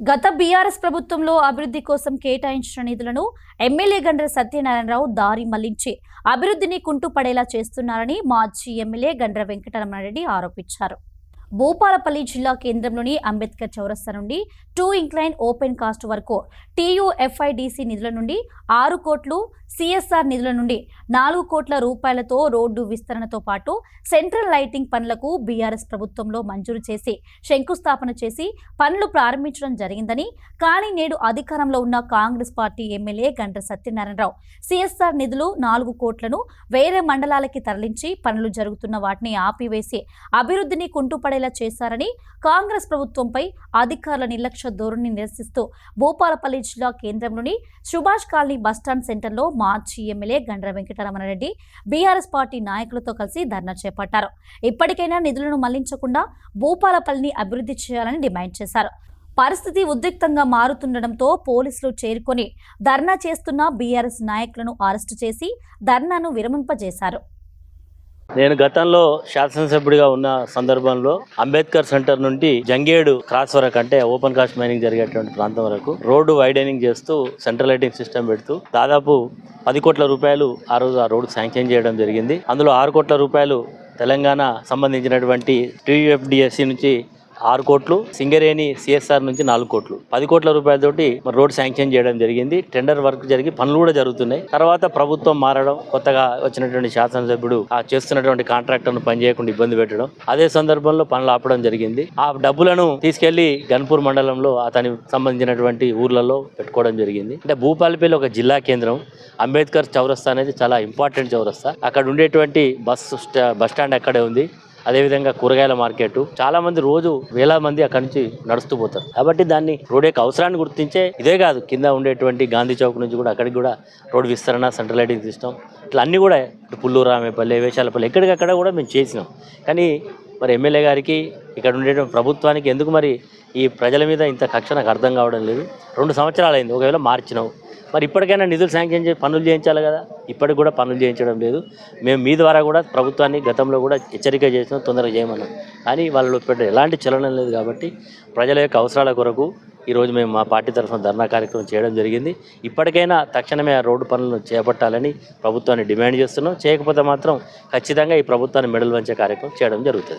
గత బీఆర్ఎస్ ప్రభుత్వంలో అభివృద్ధి కోసం కేటాయించిన నిధులను ఎమ్మెల్యే గండ్ర సత్యనారాయణరావు దారి మళ్లించి అభివృద్ధిని కుంటుపడేలా చేస్తున్నారని మాజీ ఎమ్మెల్యే గండ్ర వెంకటరమణారెడ్డి ఆరోపించారు. భూపాలపల్లి జిల్లా కేంద్రంలోని అంబేద్కర్ చౌరస్తా నుండి 2 ఇంక్లైన్ ఓపెన్ కాస్ట్ వరకు TUFIDC నిధుల నుండి 6 కోట్లు, CSR నిధుల నుండి 4 కోట్ల రూపాయలతో రోడ్డు విస్తరణతో పాటు సెంట్రల్ లైటింగ్ పనులకు బీఆర్ఎస్ ప్రభుత్వంలో మంజూరు చేసి శంకుస్థాపన చేసి పనులు ప్రారంభించడం జరిగిందని, కానీ నేడు అధికారంలో ఉన్న Congress party MLA Gandra Satyanarayana Rao CSR నిధులు 4 కోట్లను వేరే మండలాలకి తరలించి పనులు జరుగుతున్న వాటిని ఆపివేసి అభివృద్ధిని కుంటుపడేలా చేశారని, కాంగ్రెస్ ప్రభుత్వంపై అధికారుల నిర్లక్ష్య ధోరణిని నిరసిస్తూ భూపాలపల్లి జిల్లా కేంద్రంలోని సుభాష్ కాలనీ బస్టాండ్ సెంటర్లో మాజీ MLA Gandra Venkataramana Reddy BRS party నాయకులతో కలిసి ధర్నా చేపట్టారు. ఇప్పటికైనా నిధులను మళ్లించకుండా భూపాలపల్లిని అభివృద్ధి చేయాలని డిమాండ్ చేశారు. పరిస్థితి ఉద్రిక్తంగా మారుతుండటంతో పోలీసులు చేరుకొని ధర్నా చేస్తున్న బీఆర్ఎస్ నాయకులను అరెస్టు చేసి ధర్నాను విరమింపజేశారు. నేను గతంలో శాసనసభ్యుడిగా ఉన్న సందర్భంలో అంబేద్కర్ సెంటర్ నుండి జంగేడు క్రాస్ వరకు, అంటే ఓపెన్ కాస్ట్ మైనింగ్ జరిగేటువంటి ప్రాంతం వరకు రోడ్డు వైడనింగ్ చేస్తూ సెంట్రల్ లైటింగ్ సిస్టమ్ పెడుతూ దాదాపు 10 కోట్ల రూపాయలు ఆ రోజు ఆ రోడ్డు శాంక్షన్ చేయడం జరిగింది. అందులో 6 కోట్ల రూపాయలు తెలంగాణ సంబంధించినటువంటి TUFDSC నుంచి 6 కోట్లు, సింగరేణి CSR నుంచి 4 కోట్లు, 10 కోట్ల రూపాయలతోటి రోడ్ శాంక్షన్ చేయడం జరిగింది. టెండర్ వర్క్ జరిగి పనులు కూడా జరుగుతున్నాయి. తర్వాత ప్రభుత్వం మారడం, కొత్తగా వచ్చినటువంటి శాసనసభ్యుడు ఆ చేస్తున్నటువంటి కాంట్రాక్టర్ను పనిచేయకుండా ఇబ్బంది పెట్టడం, అదే సందర్భంలో పనులు ఆపడం జరిగింది. ఆ డబ్బులను తీసుకెళ్లి గన్పూర్ మండలంలో అతని సంబంధించినటువంటి ఊర్లలో పెట్టుకోవడం జరిగింది. అంటే భూపాలపల్లి ఒక జిల్లా కేంద్రం. అంబేద్కర్ చౌరస్తా అనేది చాలా ఇంపార్టెంట్ చౌరస్తా. అక్కడ ఉండేటువంటి బస్ స్టాండ్ అక్కడే ఉంది. అదేవిధంగా కూరగాయల మార్కెట్, చాలా మంది రోజు వేల మంది అక్కడి నుంచి నడుస్తూ పోతారు. కాబట్టి దాన్ని రోడ్ యొక్క అవసరాన్ని గుర్తించే ఇదే కాదు, కింద ఉండేటువంటి గాంధీ చౌక్ నుంచి కూడా అక్కడికి కూడా రోడ్ విస్తరణ, సెంట్రల్ లైటింగ్ సిస్టమ్, ఇట్లా అన్నీ కూడా పుల్లూరు, రామేపల్లి, వేషాలపల్లి ఎక్కడికక్కడ కూడా మేము చేసినాం. కానీ మరి ఎమ్మెల్యే గారికి, ఇక్కడ ఉండేటువంటి ప్రభుత్వానికి ఎందుకు మరి ఈ ప్రజల మీద ఇంత కక్ష నాకు అర్థం కావడం లేదు. 2 సంవత్సరాలు అయింది, ఒకవేళ మార్చినావు, మరి ఇప్పటికైనా నిధులు శాంక్షన్ చేసి పనులు చేయించాలి కదా. ఇప్పటికి కూడా పనులు చేయించడం లేదు. మేము మీ ద్వారా కూడా ప్రభుత్వాన్ని గతంలో కూడా హెచ్చరిక చేసినాం, తొందరగా చేయమన్నాం. కానీ వాళ్ళు ఎలాంటి చలనం లేదు. కాబట్టి ప్రజల యొక్క అవసరాల కొరకు ఈరోజు మేము మా పార్టీ తరఫున ధర్నా కార్యక్రమం చేయడం జరిగింది. ఇప్పటికైనా తక్షణమే ఆ రోడ్డు పనులను చేపట్టాలని ప్రభుత్వాన్ని డిమాండ్ చేస్తున్నాం. చేయకపోతే మాత్రం ఖచ్చితంగా ఈ ప్రభుత్వాన్ని మెడలు వంచే కార్యక్రమం చేయడం జరుగుతుంది.